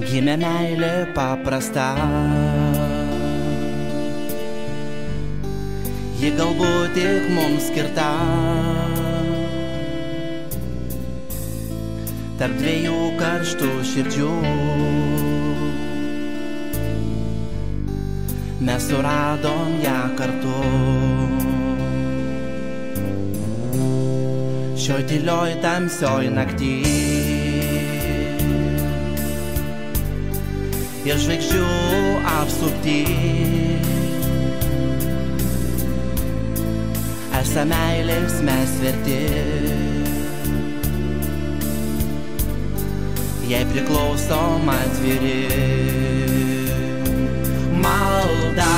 Gimė meilė paprasta, ji galbūt tik mums skirta. Tarp dviejų karštų širdžių mes suradom ją kartu. Šioj tylioj tamsioj nakty ir žvaigždžių apsupty esą meilės mes verti, jai priklausom atviri. Malda,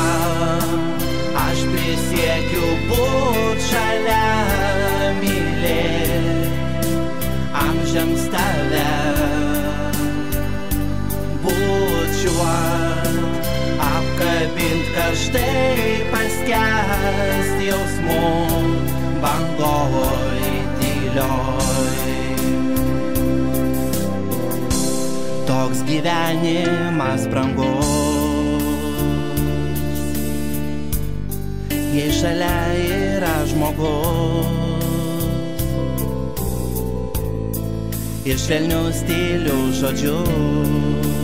aš prisiekiu būt šalia, mylėt amžiams tave, bučiuot, apkabint karštai, paskęst jausmų bangoj tylioj. Toks gyvenimas brangus, jei šalia yra žmogus ir švelnius tylius žodžius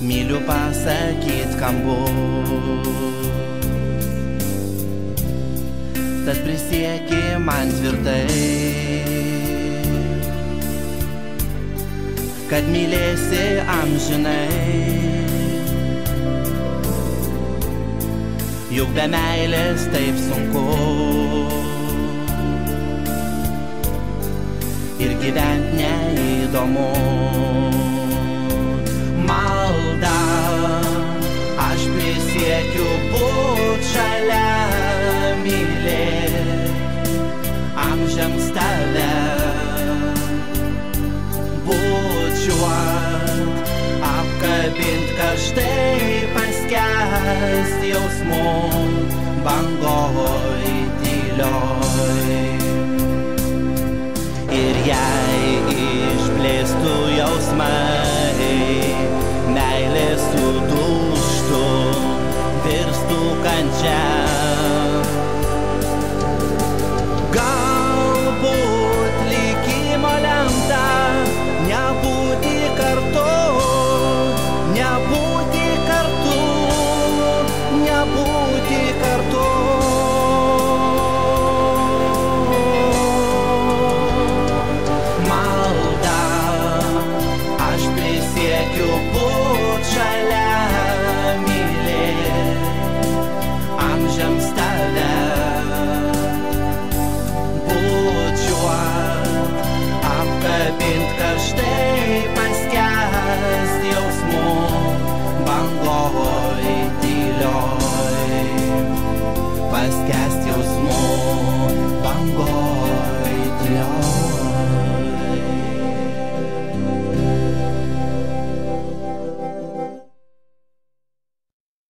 myliu pasakyt, kam bus. Tad prisieki man tvirtai, kad mylėsi amžinai, juk be meilės taip sunku ir gyvent neįdomu. Malda, aš prisiekiu būt šalia, mylėt amžiams tave, bučiuot, apkabint karštai, paskęst jausmų bangoj tylioj. Ir jei išplėstų jausmai